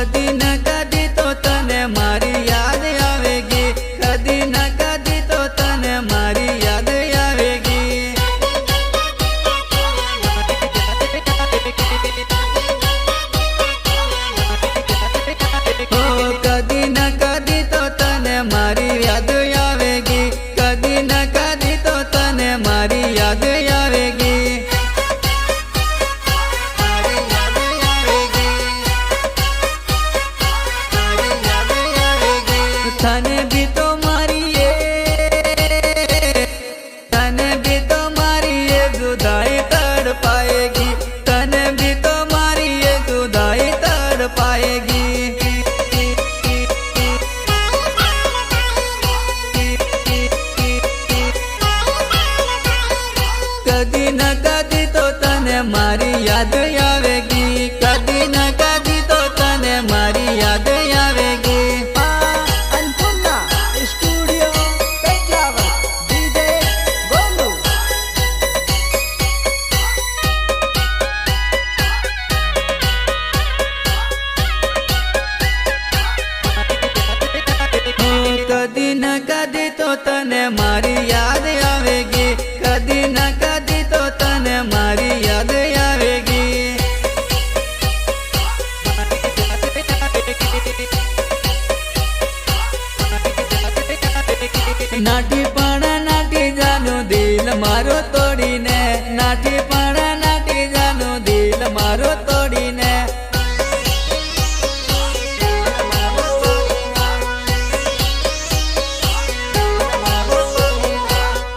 कदी न कदी तो तने मारी याद आवेगी, कदी न कदी तो तने मारी याद आवेगी। ओ कदी न कदी तो तने मारी याद आवेगी, कदी न कदी तो तने मारी याद आवेगी। तने भी तो मारी तने भी तो मारी जुदाई तड़ पाएगी, तने भी तो मारी जुदाई तड़ पाएगी। कदी न कदी तो तने मारी याद आवेगी, कदी न कदी तो तने मारी याद आवेगी। कदी न कदी तो तने मारी याद आवेगी, कदी न कदी तो तने मारी याद आवेगी। नाटी पण नाटी जानो दिल मारो तोड़ीने, नाटी पण नाटी जानो दिल मारो तोड़ीने।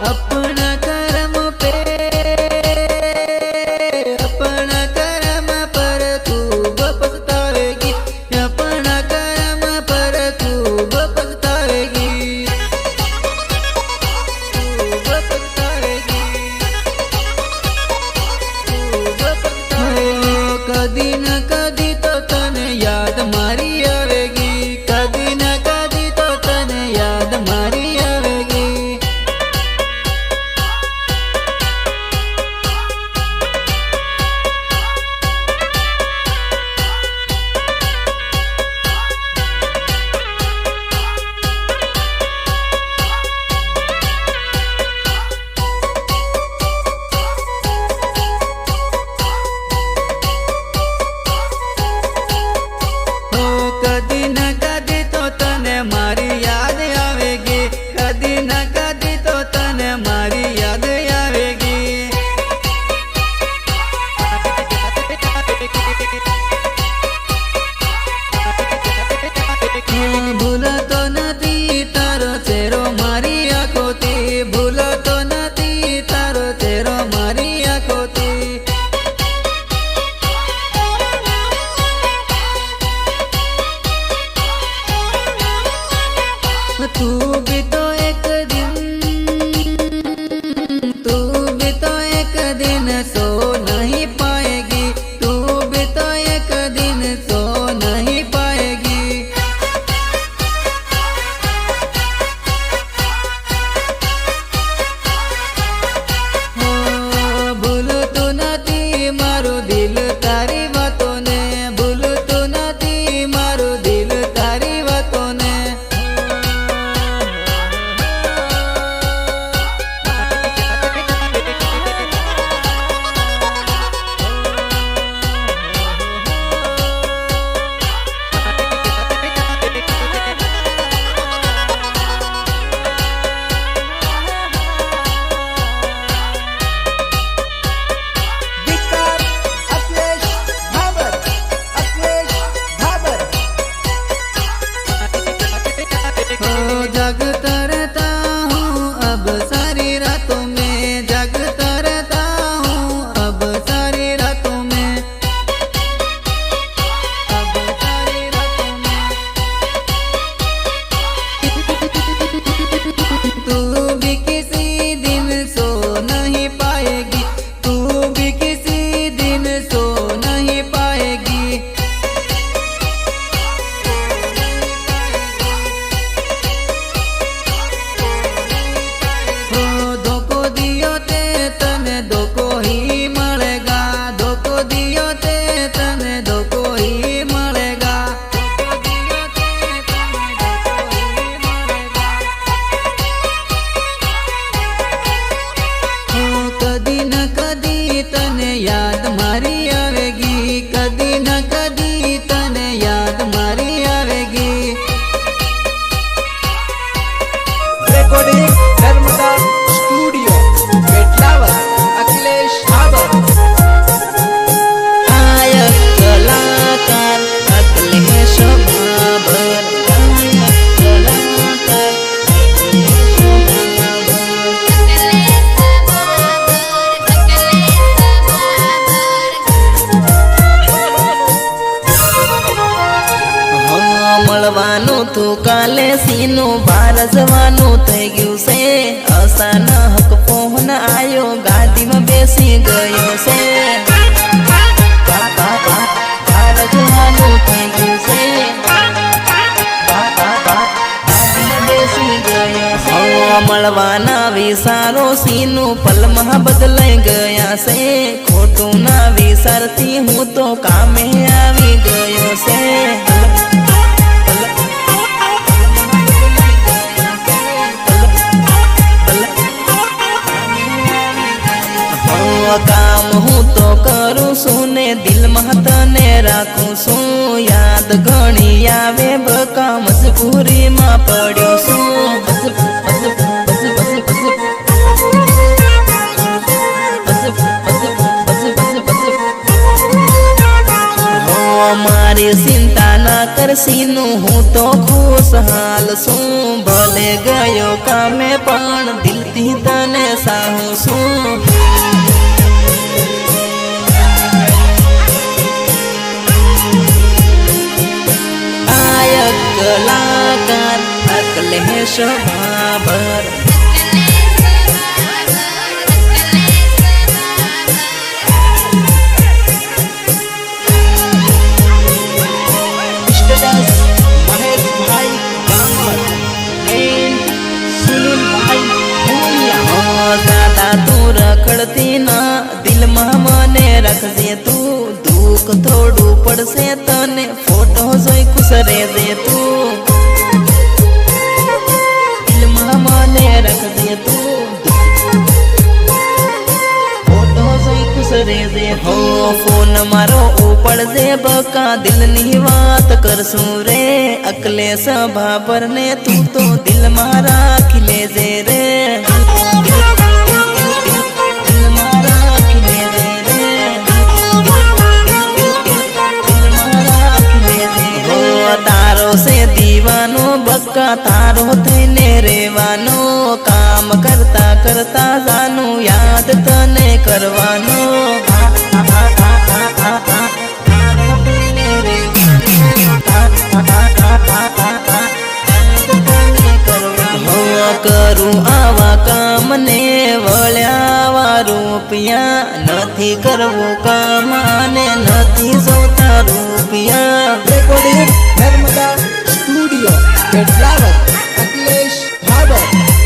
अपना कर्म पे अपना कर्म पर खूब पछतावेगी, अपना कर्म पर खूब पछतावेगी, खूब पछतावेगी। મળવાનું તું કાલે સીનું બાર જવાનું થઈ ગયું છે અચાનક ફોન આયો ગાડીમાં બેસી ગયો છે બાર જવાનું થઈ ગયું છે મળવાના વિચારો સીનું પલમાં બદલાઈ ગયા છે ખોટું ના વિચારતી હું તો કામે આવી ગયો છે કામ હું તો કરું છું ને દિલમાં તને રાખું છું યાદ ઘણી આવે બકા મજબૂરીમાં પડ્યો છું મારી ચિંતા ના કરશીનું હું તો ખુશહાલ છું ભલે ગયો કામે પણ દિલથી તને સાહું છું કલાકાર અકલેશ ભાભર તું રખડતી ના દિલમાં મને રાખજે તું દુઃખ થોડું પડશે તને ફોટો જોઈ ખુશ રહેજે તું દિલમાં મને રાખજે તું ફોટો જોઈ ખુશ રહેજે હો ફોન મારો ઉપડજે બકા દિલની વાત કરશું રે અકલેશ ભાભર ને તું તો દિલમાં રાખી લેજે રે તારો સે દીવાનો બક્કા તારો થઈને રેવાનો કામ કરતા કરતા જાનું યાદ તને કરવાનો કરું આવા કામ ને વળ્યા રૂપિયા નથી કરવું કામ ને નથી જોતા રૂપિયા રેકોર્ડિંગ નર્મદા સ્ટુડિયો પેટલાવત અકલેશ ભાભર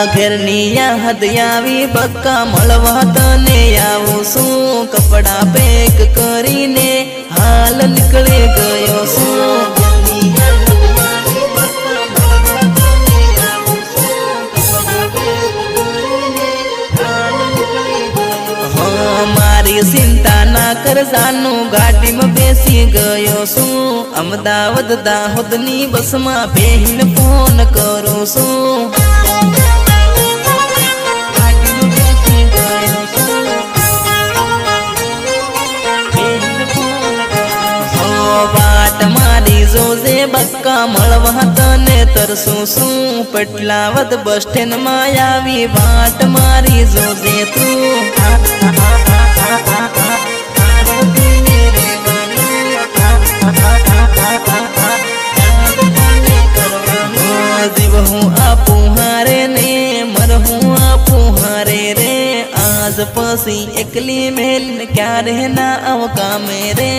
ઘરની યાદ આવી બક્કા મળવા તને આવું છું કપડા પેક કરીને હાલ નીકળી ગયો છું મારી ચિંતા ના કર જાનું ગાડીમાં બેસી ગયો છું અમદાવાદ દાહોદની બસમાં બેહીને ફોન કરું છું વાટ મારી જોજે બક્કા મળવા તને તરસું છું પેટલાવત બસ સ્ટેન્ડ માં આવી વાટ મારી જોજે તું જીવ હું આપું હારે ને મર હું આપું હારે રે આજ પછી એકલી મેલ ક્યારે ના આવકા મેરે